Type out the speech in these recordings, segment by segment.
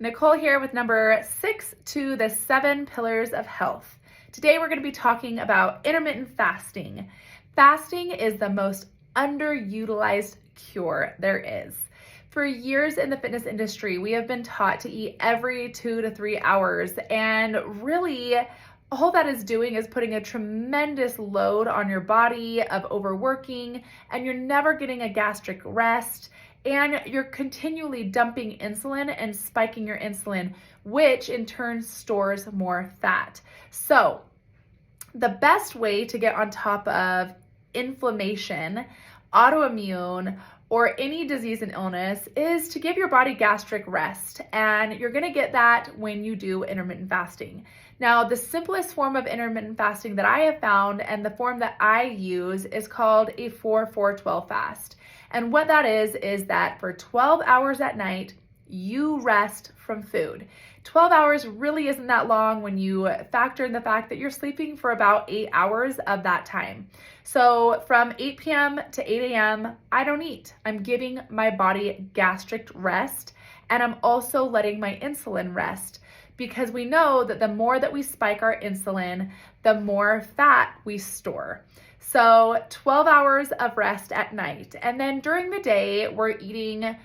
Nicole here with number 6 to the 7 pillars of health. Today we're going to be talking about intermittent fasting. Fasting is the most underutilized cure there is. For years in the fitness industry, we have been taught to eat every 2 to 3 hours, and really all that is doing is putting a tremendous load on your body of overworking, and you're never getting a gastric rest. And you're continually dumping insulin and spiking your insulin, which in turn stores more fat. So the best way to get on top of inflammation, autoimmune, or any disease and illness is to give your body gastric rest. And you're gonna get that when you do intermittent fasting. Now, the simplest form of intermittent fasting that I have found and the form that I use is called a 4-4-12 fast. And what that is that for 12 hours at night, you rest from food. 12 hours really isn't that long when you factor in the fact that you're sleeping for about 8 hours of that time. So from 8 p.m. to 8 a.m., I don't eat. I'm giving my body gastric rest, and I'm also letting my insulin rest, because we know that the more that we spike our insulin, the more fat we store. So 12 hours of rest at night. And then during the day, we're eating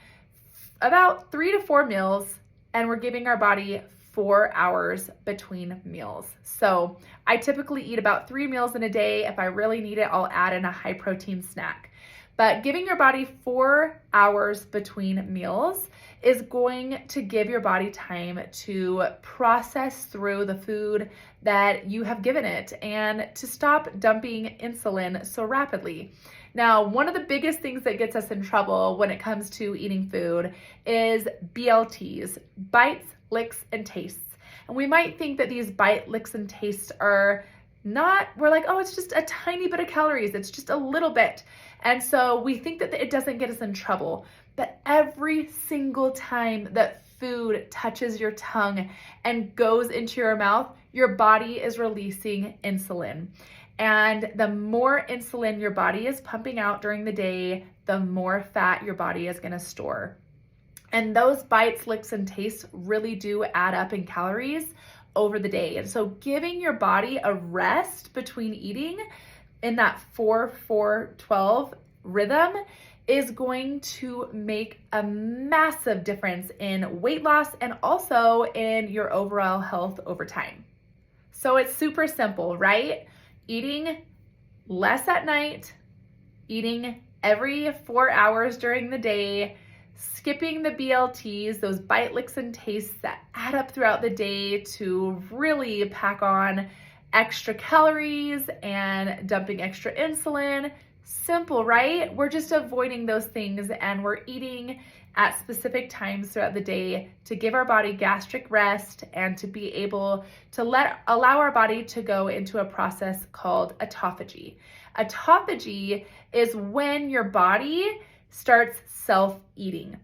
about 3 to 4 meals, and we're giving our body 4 hours between meals. So I typically eat about 3 meals in a day. If I really need it, I'll add in a high protein snack. But giving your body 4 hours between meals is going to give your body time to process through the food that you have given it and to stop dumping insulin so rapidly. Now, one of the biggest things that gets us in trouble when it comes to eating food is BLTs, bites, licks, and tastes. And we might think that these bite, licks, and tastes are not, we're like, oh, it's just a tiny bit of calories. It's just a little bit. And so we think that it doesn't get us in trouble. But every single time that food touches your tongue and goes into your mouth, your body is releasing insulin. And the more insulin your body is pumping out during the day, the more fat your body is going to store. And those bites, licks, and tastes really do add up in calories over the day. And so giving your body a rest between eating in that 4-4-12 rhythm is going to make a massive difference in weight loss and also in your overall health over time. So it's super simple, right? Eating less at night, eating every 4 hours during the day, skipping the BLTs, those bite, licks, and tastes that add up throughout the day to really pack on extra calories and dumping extra insulin. Simple, right? We're just avoiding those things, and we're eating at specific times throughout the day to give our body gastric rest and to be able to allow our body to go into a process called autophagy. Autophagy is when your body starts self-eating.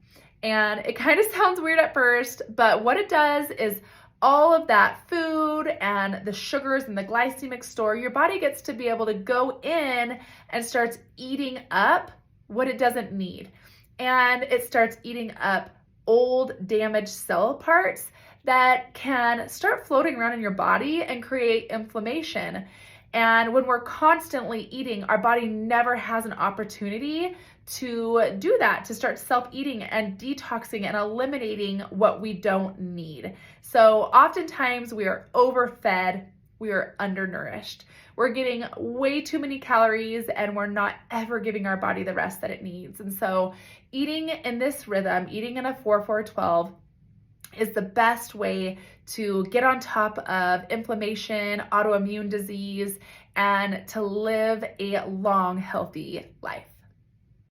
And it kind of sounds weird at first, but what it does is all of that food and the sugars and the glycemic store, your body gets to be able to go in and starts eating up what it doesn't need. And it starts eating up old damaged cell parts that can start floating around in your body and create inflammation. And when we're constantly eating, our body never has an opportunity to do that, to start self-eating and detoxing and eliminating what we don't need. So oftentimes we are overfed, we are undernourished. We're getting way too many calories and we're not ever giving our body the rest that it needs. And so eating in this rhythm, eating in a 4-4-12, is the best way to get on top of inflammation, autoimmune disease, and to live a long, healthy life.